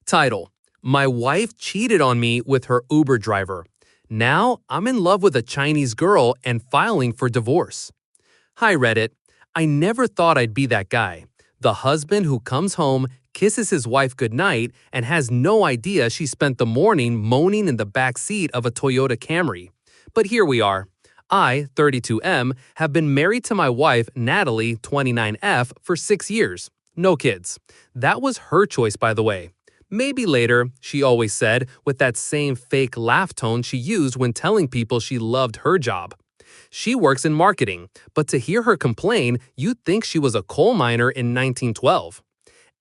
Title: My wife cheated on me with her Uber driver. Now I'm in love with a Chinese girl and filing for divorce. Hi Reddit. I never thought I'd be that guy. The husband who comes home, kisses his wife goodnight, and has no idea she spent the morning moaning in the back seat of a Toyota Camry. But here we are. I, 32M, have been married to my wife, Natalie, 29F, for 6 years. No kids. That was her choice, by the way. Maybe later, she always said, with that same fake laugh tone she used when telling people she loved her job. She works in marketing, but to hear her complain, you'd think she was a coal miner in 1912.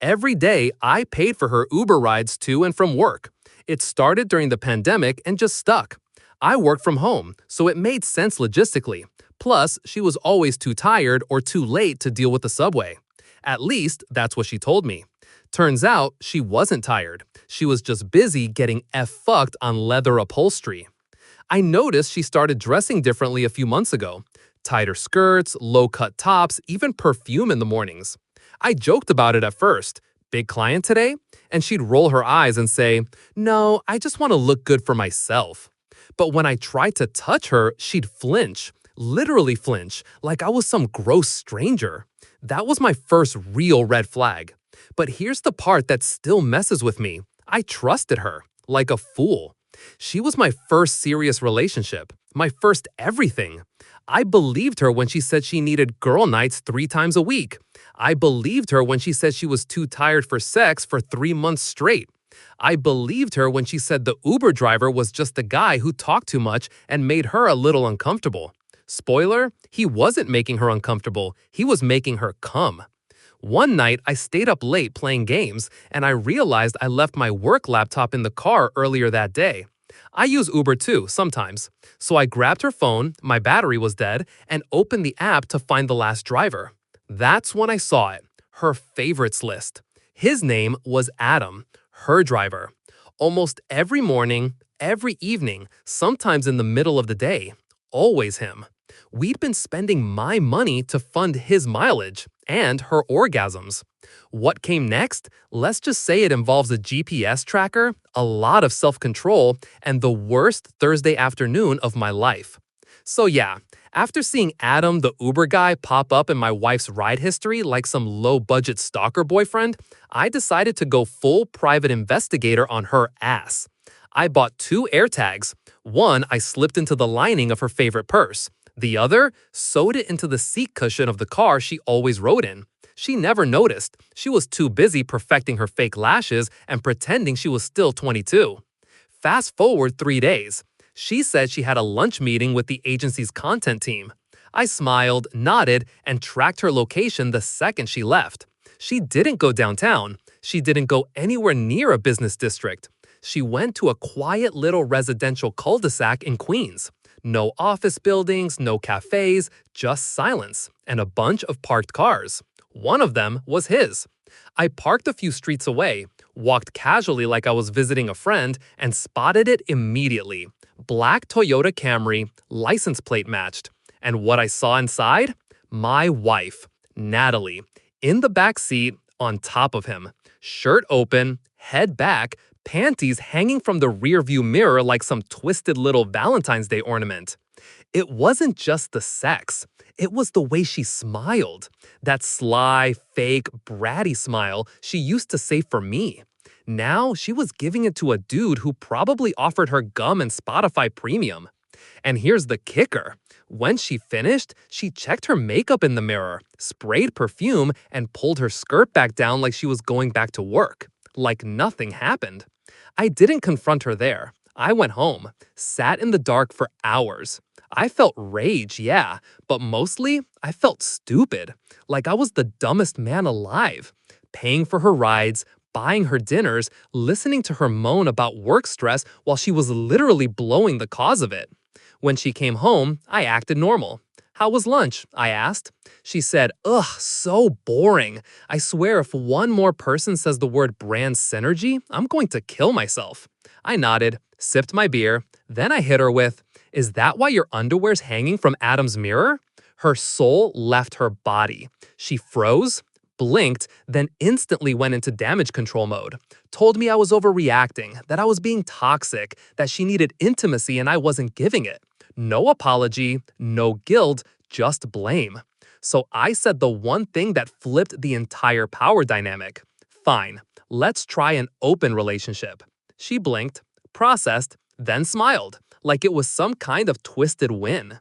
Every day, I paid for her Uber rides to and from work. It started during the pandemic and just stuck. I worked from home, so it made sense logistically. Plus, she was always too tired or too late to deal with the subway. At least, that's what she told me. Turns out, she wasn't tired. She was just busy getting F-fucked on leather upholstery. I noticed she started dressing differently a few months ago. Tighter skirts, low-cut tops, even perfume in the mornings. I joked about it at first. Big client today? And she'd roll her eyes and say, "No, I just want to look good for myself." But when I tried to touch her, she'd flinch. Literally flinch, like I was some gross stranger. That was my first real red flag. But here's the part that still messes with me. I trusted her, like a fool. She was my first serious relationship, my first everything. I believed her when she said she needed girl nights 3 times a week. I believed her when she said she was too tired for sex for 3 months straight. I believed her when she said the Uber driver was just a guy who talked too much and made her a little uncomfortable. Spoiler, he wasn't making her uncomfortable, he was making her come. One night, I stayed up late playing games, and I realized I left my work laptop in the car earlier that day. I use Uber too, sometimes. So I grabbed her phone, my battery was dead, and opened the app to find the last driver. That's when I saw it, her favorites list. His name was Adam, her driver. Almost every morning, every evening, sometimes in the middle of the day. Always him. We'd been spending my money to fund his mileage and her orgasms. What came next? Let's just say it involves a GPS tracker, a lot of self-control, and the worst Thursday afternoon of my life. So yeah, after seeing Adam the Uber guy pop up in my wife's ride history like some low-budget stalker boyfriend, I decided to go full private investigator on her ass. I bought 2 AirTags. One I slipped into the lining of her favorite purse. The other, sewed it into the seat cushion of the car she always rode in. She never noticed. She was too busy perfecting her fake lashes and pretending she was still 22. Fast forward 3 days. She said she had a lunch meeting with the agency's content team. I smiled, nodded, and tracked her location the second she left. She didn't go downtown. She didn't go anywhere near a business district. She went to a quiet little residential cul-de-sac in Queens. No office buildings, no cafes, just silence, and a bunch of parked cars. One of them was his. I parked a few streets away, walked casually like I was visiting a friend, and spotted it immediately. Black Toyota Camry, license plate matched. And what I saw inside? My wife, Natalie, in the back seat, on top of him. Shirt open, head back, panties hanging from the rearview mirror like some twisted little Valentine's Day ornament. It wasn't just the sex. It was the way she smiled. That sly, fake, bratty smile she used to say for me. Now she was giving it to a dude who probably offered her gum and Spotify Premium. And here's the kicker. When she finished, she checked her makeup in the mirror, sprayed perfume, and pulled her skirt back down like she was going back to work. Like nothing happened. I didn't confront her there. I went home, sat in the dark for hours. I felt rage, yeah, but mostly I felt stupid, like I was the dumbest man alive. Paying for her rides, buying her dinners, listening to her moan about work stress while she was literally blowing the cause of it. When she came home, I acted normal. "How was lunch?" I asked. She said, "Ugh, so boring. I swear if one more person says the word brand synergy, I'm going to kill myself." I nodded, sipped my beer, then I hit her with, "Is that why your underwear's hanging from Adam's mirror?" Her soul left her body. She froze, blinked, then instantly went into damage control mode. Told me I was overreacting, that I was being toxic, that she needed intimacy and I wasn't giving it. No apology, no guilt, just blame. So I said the one thing that flipped the entire power dynamic. Fine, let's try an open relationship. She blinked, processed, then smiled, like it was some kind of twisted win.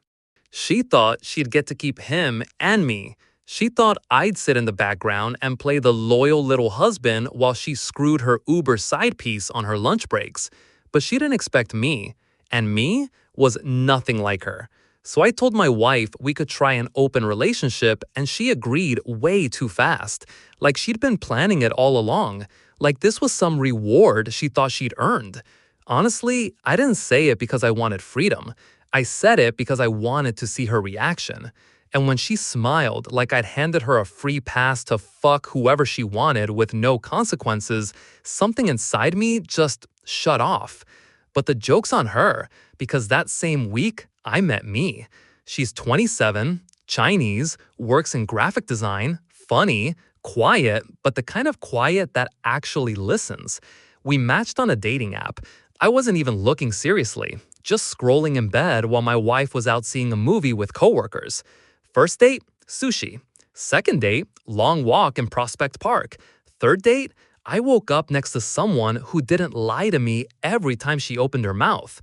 She thought she'd get to keep him and me. She thought I'd sit in the background and play the loyal little husband while she screwed her Uber side piece on her lunch breaks. But she didn't expect me, and me was nothing like her. So I told my wife we could try an open relationship, and she agreed way too fast. Like she'd been planning it all along. Like this was some reward she thought she'd earned. Honestly, I didn't say it because I wanted freedom. I said it because I wanted to see her reaction. And when she smiled like I'd handed her a free pass to fuck whoever she wanted with no consequences, something inside me just shut off. But the joke's on her, because that same week, I met me. She's 27, Chinese, works in graphic design, funny, quiet, but the kind of quiet that actually listens. We matched on a dating app. I wasn't even looking seriously, just scrolling in bed while my wife was out seeing a movie with coworkers. First date, sushi. Second date, long walk in Prospect Park. Third date, I woke up next to someone who didn't lie to me every time she opened her mouth.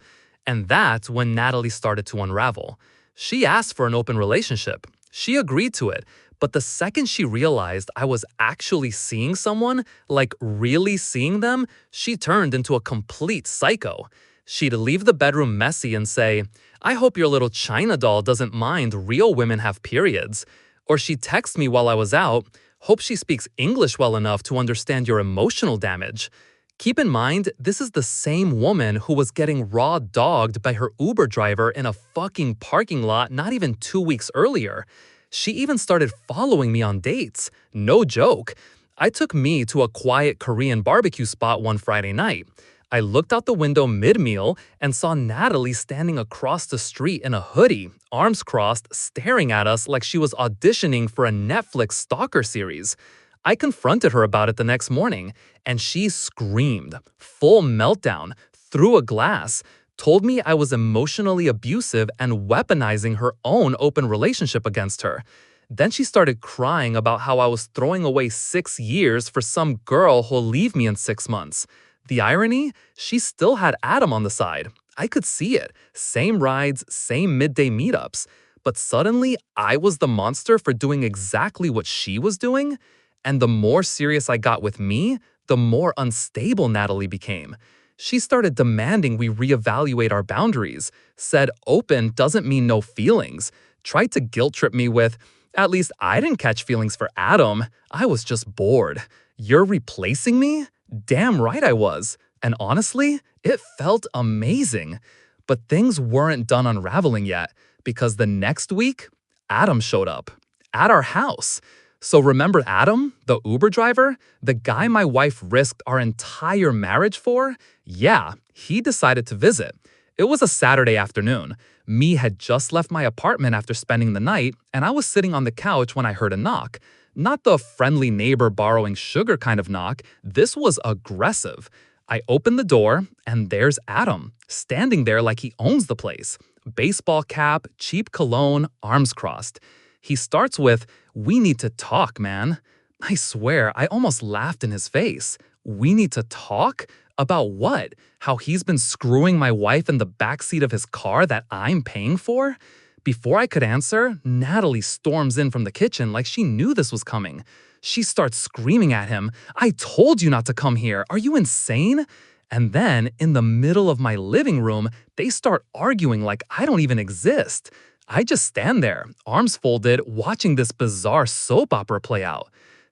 And that's when Natalie started to unravel. She asked for an open relationship. She agreed to it. But the second she realized I was actually seeing someone, like really seeing them, she turned into a complete psycho. She'd leave the bedroom messy and say, "I hope your little China doll doesn't mind real women have periods." Or she'd text me while I was out, "Hope she speaks English well enough to understand your emotional damage." Keep in mind, this is the same woman who was getting raw dogged by her Uber driver in a fucking parking lot not even 2 weeks earlier. She even started following me on dates. No joke. I took me to a quiet Korean barbecue spot one Friday night. I looked out the window mid-meal and saw Natalie standing across the street in a hoodie, arms crossed, staring at us like she was auditioning for a Netflix stalker series. I confronted her about it the next morning, and she screamed, full meltdown, threw a glass, told me I was emotionally abusive and weaponizing her own open relationship against her. Then she started crying about how I was throwing away 6 years for some girl who'll leave me in 6 months. The irony? She still had Adam on the side. I could see it. Same rides, same midday meetups. But suddenly, I was the monster for doing exactly what she was doing? And the more serious I got with me, the more unstable Natalie became. She started demanding we reevaluate our boundaries, said open doesn't mean no feelings, tried to guilt trip me with, "At least I didn't catch feelings for Adam. I was just bored. You're replacing me?" Damn right I was. And honestly, it felt amazing. But things weren't done unraveling yet, because the next week, Adam showed up at our house. So remember Adam, the Uber driver, the guy my wife risked our entire marriage for? Yeah, he decided to visit. It was a Saturday afternoon. Me had just left my apartment after spending the night, and I was sitting on the couch when I heard a knock. Not the friendly neighbor borrowing sugar kind of knock, this was aggressive. I opened the door, and there's Adam, standing there like he owns the place. Baseball cap, cheap cologne, arms crossed. He starts with, "We need to talk, man." I swear, I almost laughed in his face. We need to talk? About what? How he's been screwing my wife in the backseat of his car that I'm paying for? Before I could answer, Natalie storms in from the kitchen like she knew this was coming. She starts screaming at him, "I told you not to come here. Are you insane?" And then, in the middle of my living room, they start arguing like I don't even exist. I just stand there, arms folded, watching this bizarre soap opera play out.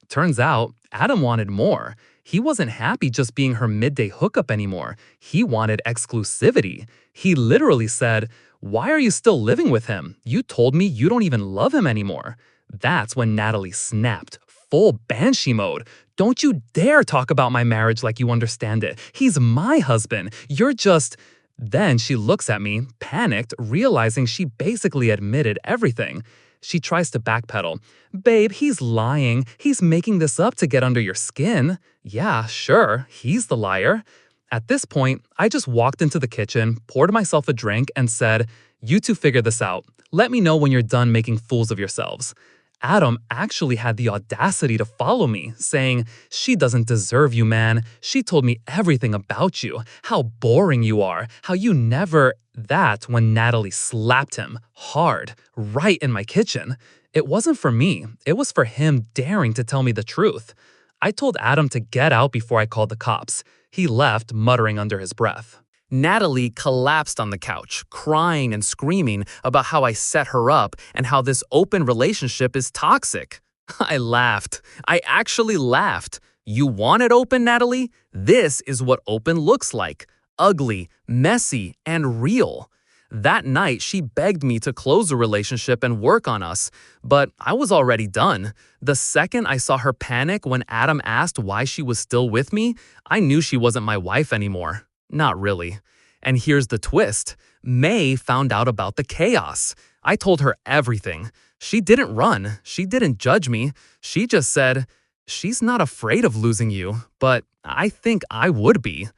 Turns out, Adam wanted more. He wasn't happy just being her midday hookup anymore. He wanted exclusivity. He literally said, "Why are you still living with him? You told me you don't even love him anymore." That's when Natalie snapped, full banshee mode. "Don't you dare talk about my marriage like you understand it. He's my husband. You're just..." Then she looks at me, panicked, realizing she basically admitted everything. She tries to backpedal. Babe, he's lying. He's making this up to get under your skin. Yeah, sure, he's the liar. At this point, I just walked into the kitchen, poured myself a drink, and said, "You two figure this out. Let me know when you're done making fools of yourselves." Adam actually had the audacity to follow me, saying, "She doesn't deserve you, man. She told me everything about you, how boring you are, how you never—" That when Natalie slapped him hard, right in my kitchen. It wasn't for me, it was for him daring to tell me the truth. I told Adam to get out before I called the cops. He left, muttering under his breath. Natalie collapsed on the couch, crying and screaming about how I set her up and how this open relationship is toxic. I laughed. I actually laughed. You want it open, Natalie? This is what open looks like. Ugly, messy, and real. That night, she begged me to close the relationship and work on us, but I was already done. The second I saw her panic when Adam asked why she was still with me, I knew she wasn't my wife anymore. Not really. And here's the twist. May found out about the chaos. I told her everything. She didn't run. She didn't judge me. She just said, "She's not afraid of losing you, but I think I would be."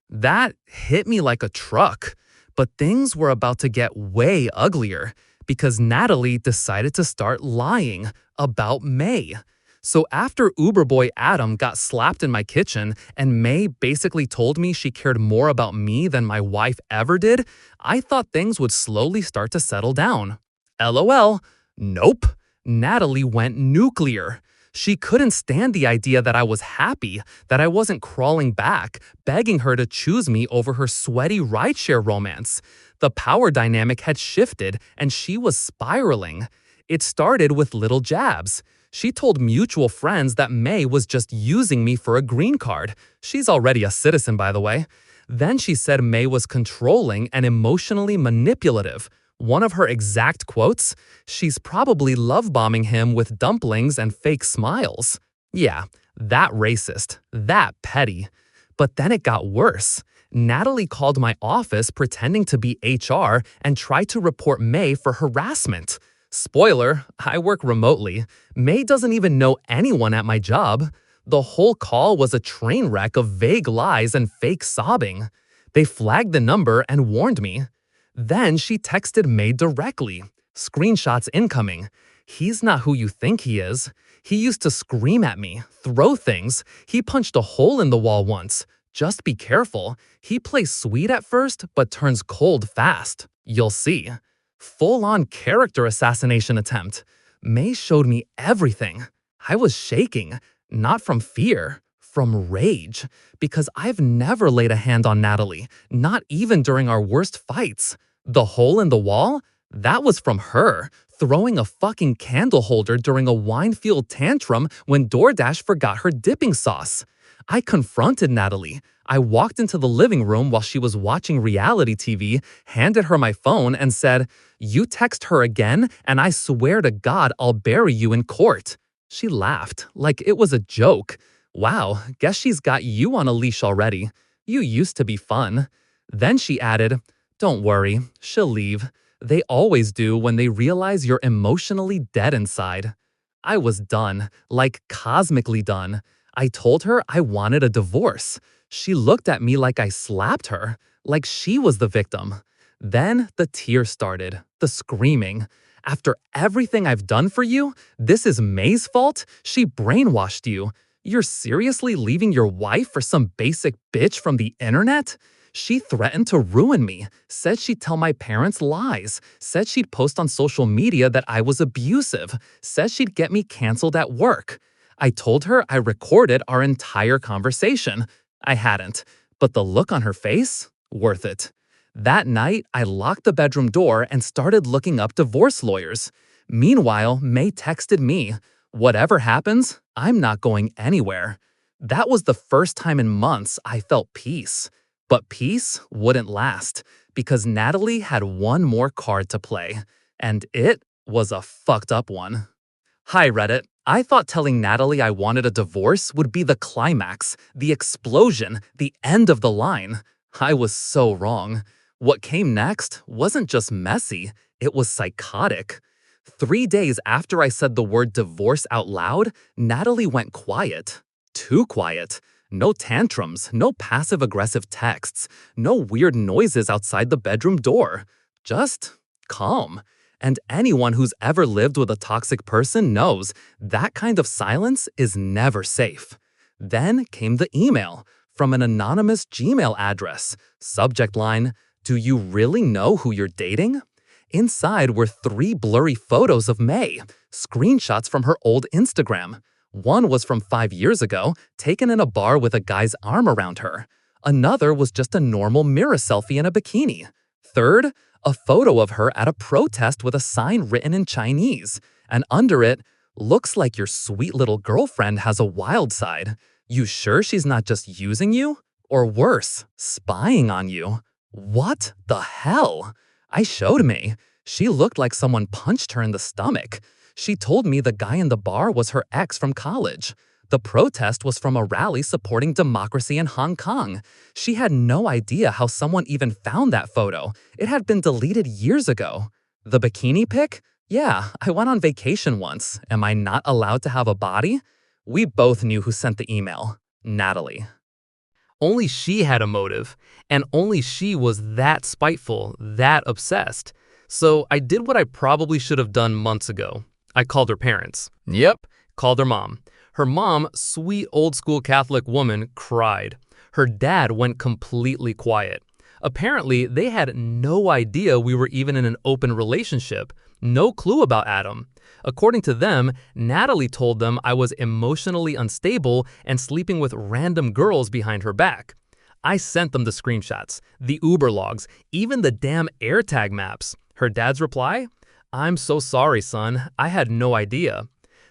That hit me like a truck. But things were about to get way uglier because Natalie decided to start lying about May. So after Uber boy Adam got slapped in my kitchen and May basically told me she cared more about me than my wife ever did, I thought things would slowly start to settle down. LOL. Nope. Natalie went nuclear. She couldn't stand the idea that I was happy, that I wasn't crawling back, begging her to choose me over her sweaty rideshare romance. The power dynamic had shifted and she was spiraling. It started with little jabs. She told mutual friends that May was just using me for a green card. She's already a citizen, by the way. Then she said May was controlling and emotionally manipulative. One of her exact quotes, "She's probably love-bombing him with dumplings and fake smiles." Yeah, that racist, that petty. But then it got worse. Natalie called my office pretending to be HR and tried to report May for harassment. Spoiler, I work remotely. May doesn't even know anyone at my job. The whole call was a train wreck of vague lies and fake sobbing. They flagged the number and warned me. Then she texted May directly. Screenshots incoming. "He's not who you think he is. He used to scream at me, throw things. He punched a hole in the wall once. Just be careful. He plays sweet at first, but turns cold fast. You'll see." Full-on character assassination attempt. May showed me everything. I was shaking, not from fear, from rage, because I've never laid a hand on Natalie, not even during our worst fights. The hole in the wall? That was from her, throwing a fucking candle holder during a wine-fueled tantrum when DoorDash forgot her dipping sauce. I confronted Natalie. I walked into the living room while she was watching reality TV, handed her my phone, and said, "You text her again, and I swear to God I'll bury you in court." She laughed, like it was a joke. "Wow, guess she's got you on a leash already. You used to be fun." Then she added, "Don't worry, she'll leave. They always do when they realize you're emotionally dead inside." I was done, like cosmically done. I told her I wanted a divorce. She looked at me like I slapped her, like she was the victim. Then the tears started, the screaming. "After everything I've done for you, this is May's fault? She brainwashed you. You're seriously leaving your wife for some basic bitch from the internet?" She threatened to ruin me, said she'd tell my parents lies, said she'd post on social media that I was abusive, said she'd get me canceled at work. I told her I recorded our entire conversation. I hadn't, but the look on her face? Worth it. That night, I locked the bedroom door and started looking up divorce lawyers. Meanwhile, May texted me, "Whatever happens, I'm not going anywhere." That was the first time in months I felt peace. But peace wouldn't last, because Natalie had one more card to play, and it was a fucked up one. Hi Reddit. I thought telling Natalie I wanted a divorce would be the climax, the explosion, the end of the line. I was so wrong. What came next wasn't just messy, it was psychotic. 3 days after I said the word divorce out loud, Natalie went quiet. Too quiet. No tantrums, no passive-aggressive texts, no weird noises outside the bedroom door. Just calm. And anyone who's ever lived with a toxic person knows that kind of silence is never safe. Then came the email from an anonymous Gmail address. Subject line, "Do you really know who you're dating?" Inside were 3 blurry photos of May, screenshots from her old Instagram. One was from 5 years ago, taken in a bar with a guy's arm around her. Another was just a normal mirror selfie in a bikini. Third, a photo of her at a protest with a sign written in Chinese. And under it, "Looks like your sweet little girlfriend has a wild side. You sure she's not just using you? Or worse, spying on you?" What the hell? I showed May. She looked like someone punched her in the stomach. She told me the guy in the bar was her ex from college. The protest was from a rally supporting democracy in Hong Kong. She had no idea how someone even found that photo. It had been deleted years ago. The bikini pic? Yeah, I went on vacation once. Am I not allowed to have a body? We both knew who sent the email. Natalie. Only she had a motive, and only she was that spiteful, that obsessed. So I did what I probably should have done months ago. I called her parents. Yep, called her mom. Her mom, sweet old school Catholic woman, cried. Her dad went completely quiet. Apparently, they had no idea we were even in an open relationship. No clue about Adam. According to them, Natalie told them I was emotionally unstable and sleeping with random girls behind her back. I sent them the screenshots, the Uber logs, even the damn AirTag maps. Her dad's reply? "I'm so sorry, son. I had no idea."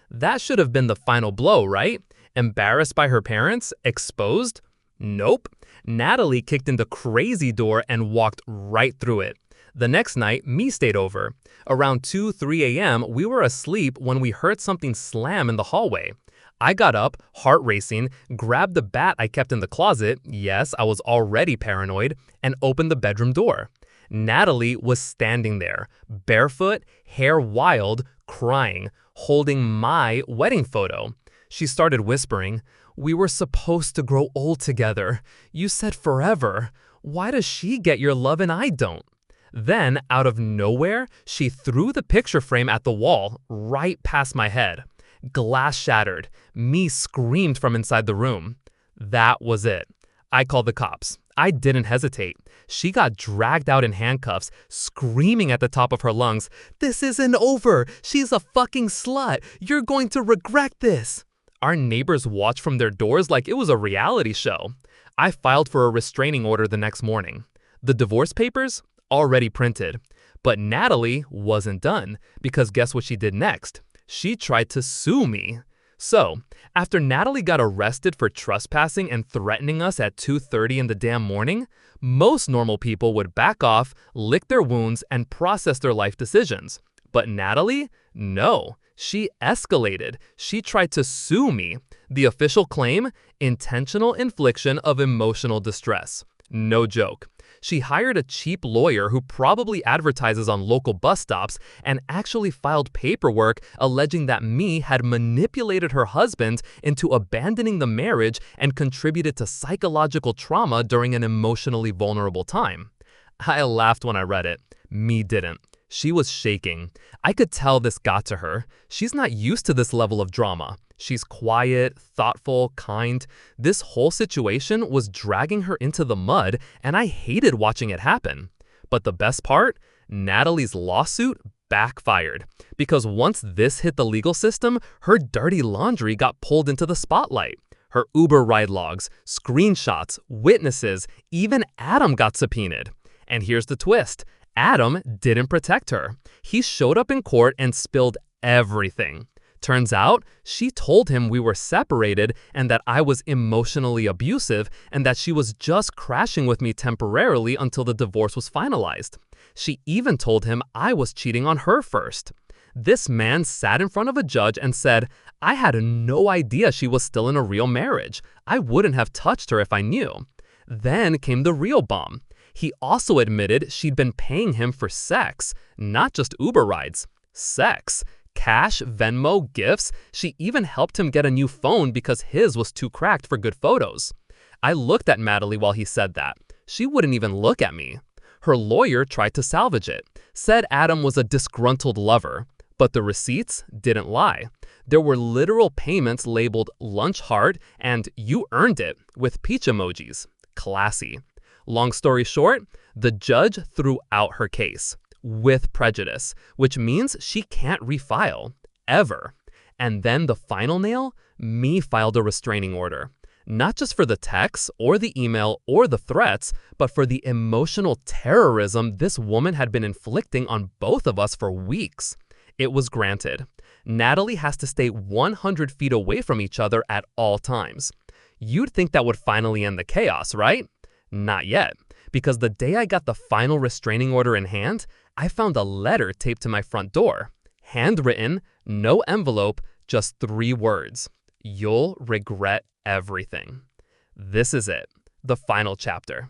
That should have been the final blow, right? Embarrassed by her parents? Exposed? Nope. Natalie kicked in the crazy door and walked right through it. The next night, me stayed over. Around 2, 3 a.m., we were asleep when we heard something slam in the hallway. I got up, heart racing, grabbed the bat I kept in the closet, yes, I was already paranoid, and opened the bedroom door. Natalie was standing there, barefoot, hair wild, crying, holding my wedding photo. She started whispering, "We were supposed to grow old together. You said forever. Why does she get your love and I don't?" Then, out of nowhere, she threw the picture frame at the wall, right past my head. Glass shattered. Me screamed from inside the room. That was it. I called the cops. I didn't hesitate. She got dragged out in handcuffs, screaming at the top of her lungs, "This isn't over! She's a fucking slut! You're going to regret this!" Our neighbors watched from their doors like it was a reality show. I filed for a restraining order the next morning. The divorce papers? Already printed. But Natalie wasn't done, because guess what she did next? She tried to sue me. So, after Natalie got arrested for trespassing and threatening us at 2:30 in the damn morning, most normal people would back off, lick their wounds, and process their life decisions. But Natalie? No. She escalated. She tried to sue me. The official claim? Intentional infliction of emotional distress. No joke. She hired a cheap lawyer who probably advertises on local bus stops and actually filed paperwork alleging that me had manipulated her husband into abandoning the marriage and contributed to psychological trauma during an emotionally vulnerable time. I laughed when I read it. Me didn't. She was shaking. I could tell this got to her. She's not used to this level of drama. She's quiet, thoughtful, kind. This whole situation was dragging her into the mud, and I hated watching it happen. But the best part? Natalie's lawsuit backfired. Because once this hit the legal system, her dirty laundry got pulled into the spotlight. Her Uber ride logs, screenshots, witnesses, even Adam got subpoenaed. And here's the twist. Adam didn't protect her. He showed up in court and spilled everything. Turns out, she told him we were separated and that I was emotionally abusive and that she was just crashing with me temporarily until the divorce was finalized. She even told him I was cheating on her first. This man sat in front of a judge and said, "I had no idea she was still in a real marriage. I wouldn't have touched her if I knew." Then came the real bomb. He also admitted she'd been paying him for sex, not just Uber rides. Sex, cash, Venmo, gifts. She even helped him get a new phone because his was too cracked for good photos. I looked at Natalie while he said that. She wouldn't even look at me. Her lawyer tried to salvage it, said Adam was a disgruntled lover, but the receipts didn't lie. There were literal payments labeled lunch heart and you earned it with peach emojis. Classy. Long story short, the judge threw out her case with prejudice, which means she can't refile, ever. And then the final nail, me filed a restraining order. Not just for the texts or the email or the threats, but for the emotional terrorism this woman had been inflicting on both of us for weeks. It was granted. Natalie has to stay 100 feet away from each other at all times. You'd think that would finally end the chaos, right? Not yet, because the day I got the final restraining order in hand, I found a letter taped to my front door. Handwritten, no envelope, just 3 words. You'll regret everything. This is it, the final chapter.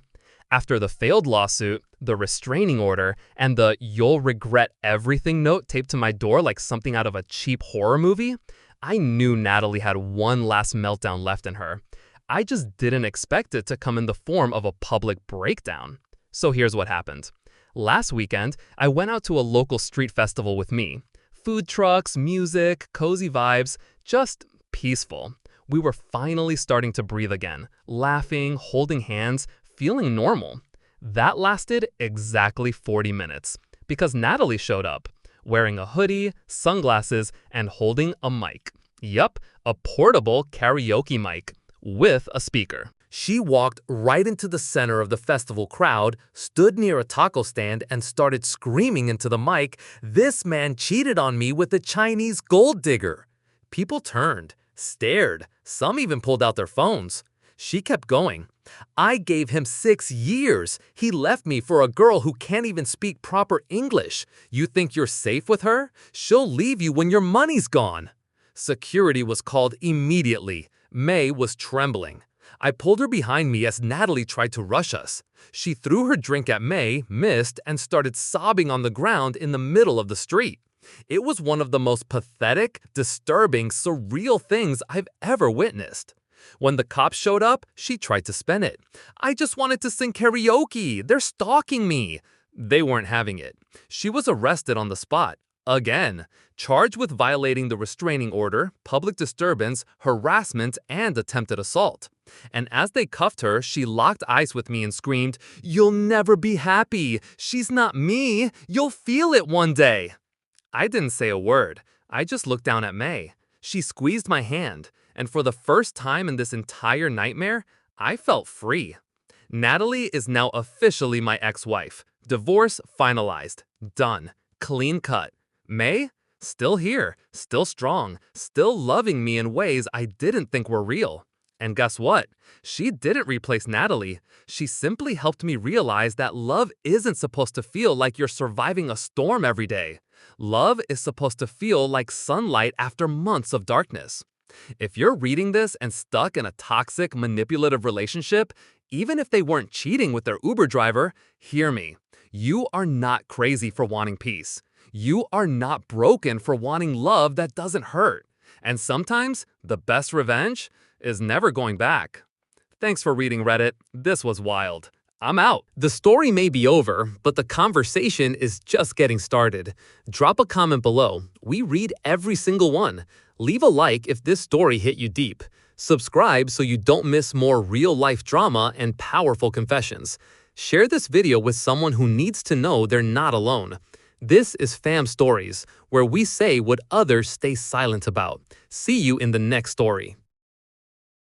After the failed lawsuit, the restraining order, and the "you'll regret everything" note taped to my door like something out of a cheap horror movie, I knew Natalie had one last meltdown left in her. I just didn't expect it to come in the form of a public breakdown. So here's what happened. Last weekend, I went out to a local street festival with me. Food trucks, music, cozy vibes, just peaceful. We were finally starting to breathe again, laughing, holding hands, feeling normal. That lasted exactly 40 minutes because Natalie showed up, wearing a hoodie, sunglasses, and holding a mic. Yup, a portable karaoke mic with a speaker. She walked right into the center of the festival crowd, stood near a taco stand, and started screaming into the mic, "This man cheated on me with a Chinese gold digger." People turned, stared, some even pulled out their phones. She kept going. "I gave him 6 years. He left me for a girl who can't even speak proper English. You think you're safe with her? She'll leave you when your money's gone." Security was called immediately. May was trembling. I pulled her behind me as Natalie tried to rush us. She threw her drink at May, missed, and started sobbing on the ground in the middle of the street. It was one of the most pathetic, disturbing, surreal things I've ever witnessed. When the cops showed up, she tried to spin it. "I just wanted to sing karaoke. They're stalking me." They weren't having it. She was arrested on the spot. Again, charged with violating the restraining order, public disturbance, harassment, and attempted assault. And as they cuffed her, she locked eyes with me and screamed, "You'll never be happy. She's not me. You'll feel it one day." I didn't say a word. I just looked down at May. She squeezed my hand, and for the first time in this entire nightmare, I felt free. Natalie is now officially my ex-wife. Divorce finalized. Done. Clean cut. May? Still here, still strong, still loving me in ways I didn't think were real. And guess what? She didn't replace Natalie. She simply helped me realize that love isn't supposed to feel like you're surviving a storm every day. Love is supposed to feel like sunlight after months of darkness. If you're reading this and stuck in a toxic, manipulative relationship, even if they weren't cheating with their Uber driver, hear me. You are not crazy for wanting peace. You are not broken for wanting love that doesn't hurt. And sometimes, the best revenge is never going back. Thanks for reading, Reddit. This was wild. I'm out. The story may be over, but the conversation is just getting started. Drop a comment below. We read every single one. Leave a like if this story hit you deep. Subscribe so you don't miss more real-life drama and powerful confessions. Share this video with someone who needs to know they're not alone. This is Fam Stories, where we say what others stay silent about. See you in the next story.